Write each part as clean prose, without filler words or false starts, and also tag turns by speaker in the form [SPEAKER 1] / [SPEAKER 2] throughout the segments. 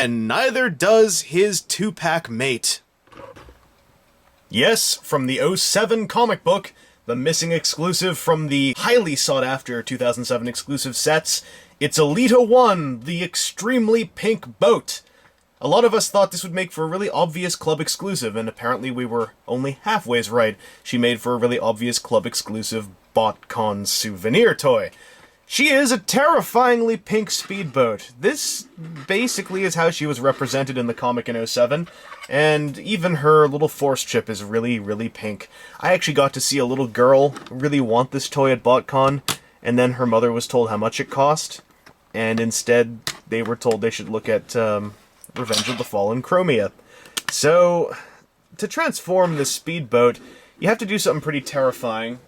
[SPEAKER 1] And neither does his two-pack mate. Yes, from the 07 comic book, the missing exclusive from the highly sought-after 2007 exclusive sets, it's Elita-1, the extremely pink boat. A lot of us thought this would make for a really obvious club exclusive, and apparently we were only halfways right. She made for a really obvious club exclusive Botcon souvenir toy. She is a terrifyingly pink speedboat. This basically is how she was represented in the comic in 07, and even her little force chip is really, really pink. I actually got to see a little girl really want this toy at Botcon, and then her mother was told how much it cost, and instead they were told they should look at Revenge of the Fallen Chromia. So, to transform this speedboat, you have to do something pretty terrifying.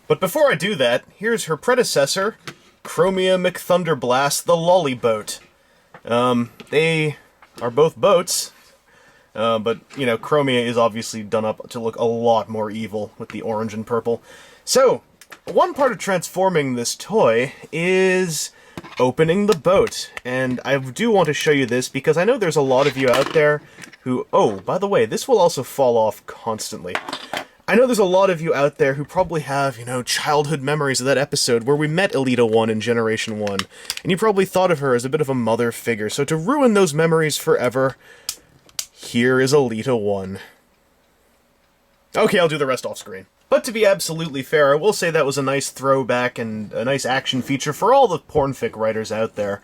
[SPEAKER 1] But before I do that, here's her predecessor, Chromia McThunderblast, the Lolly Boat. They are both boats, but, you know, Chromia is obviously done up to look a lot more evil with the orange and purple. So, one part of transforming this toy is opening the boat. And I do want to show you this because I know there's a lot of you out there who... Oh, by the way, this will also fall off constantly. I know there's a lot of you out there who probably have, you know, childhood memories of that episode where we met Elita-1 in Generation 1, and you probably thought of her as a bit of a mother figure, so to ruin those memories forever, here is Elita-1. Okay, I'll do the rest off-screen. But to be absolutely fair, I will say that was a nice throwback and a nice action feature for all the pornfic writers out there.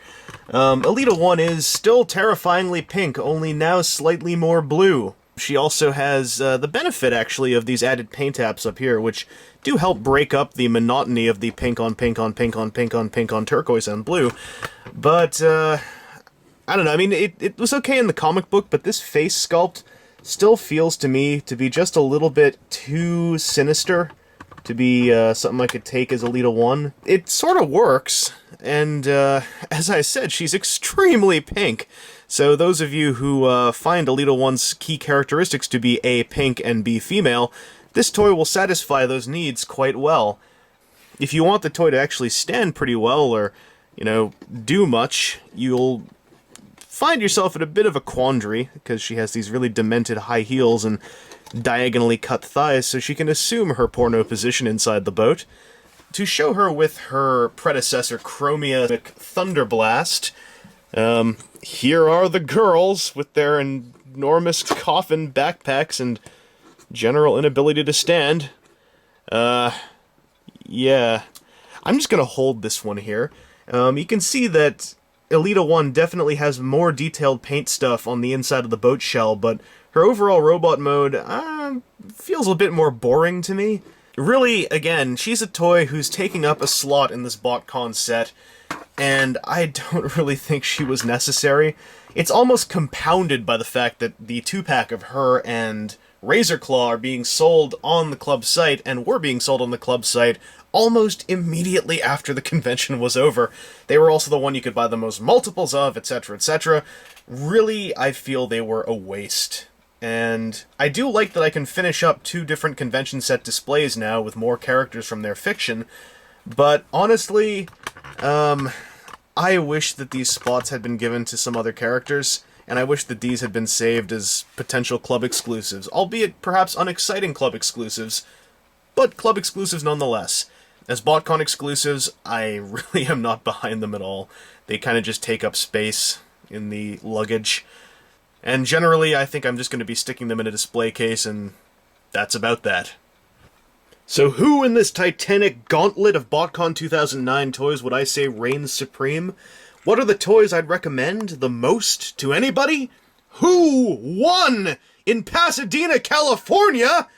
[SPEAKER 1] Elita-1 is still terrifyingly pink, only now slightly more blue. She also has the benefit, actually, of these added paint apps up here, which do help break up the monotony of the pink on pink on pink on pink on pink on turquoise and blue. But, I don't know, I mean, it was okay in the comic book, but this face sculpt still feels to me to be just a little bit too sinister to be something I could take as Elita-1. It sort of works, and as I said, she's extremely pink. So those of you who find Elita-1's key characteristics to be A, pink, and B, female, this toy will satisfy those needs quite well. If you want the toy to actually stand pretty well, or, you know, do much, you'll find yourself in a bit of a quandary, because she has these really demented high heels and diagonally cut thighs, so she can assume her porno position inside the boat. To show her with her predecessor, Chromia McThunderblast, here are the girls with their enormous coffin backpacks and general inability to stand. Yeah. I'm just gonna hold this one here. You can see that Elita-1 definitely has more detailed paint stuff on the inside of the boat shell, but her overall robot mode feels a bit more boring to me. Really, again, she's a toy who's taking up a slot in this Botcon set, and I don't really think she was necessary. It's almost compounded by the fact that the two-pack of her and Razorclaw are being sold on the club site, and were being sold on the club site almost immediately after the convention was over. They were also the one you could buy the most multiples of, etc., etc. Really, I feel they were a waste. And I do like that I can finish up 2 different convention set displays now with more characters from their fiction, but honestly, I wish that these spots had been given to some other characters, and I wish that these had been saved as potential club exclusives, albeit perhaps unexciting club exclusives, but club exclusives nonetheless. As Botcon exclusives, I really am not behind them at all. They kind of just take up space in the luggage. And generally, I think I'm just going to be sticking them in a display case, and that's about that. So who in this titanic gauntlet of Botcon 2009 toys would I say reigns supreme? What are the toys I'd recommend the most to anybody? Who won in Pasadena, California?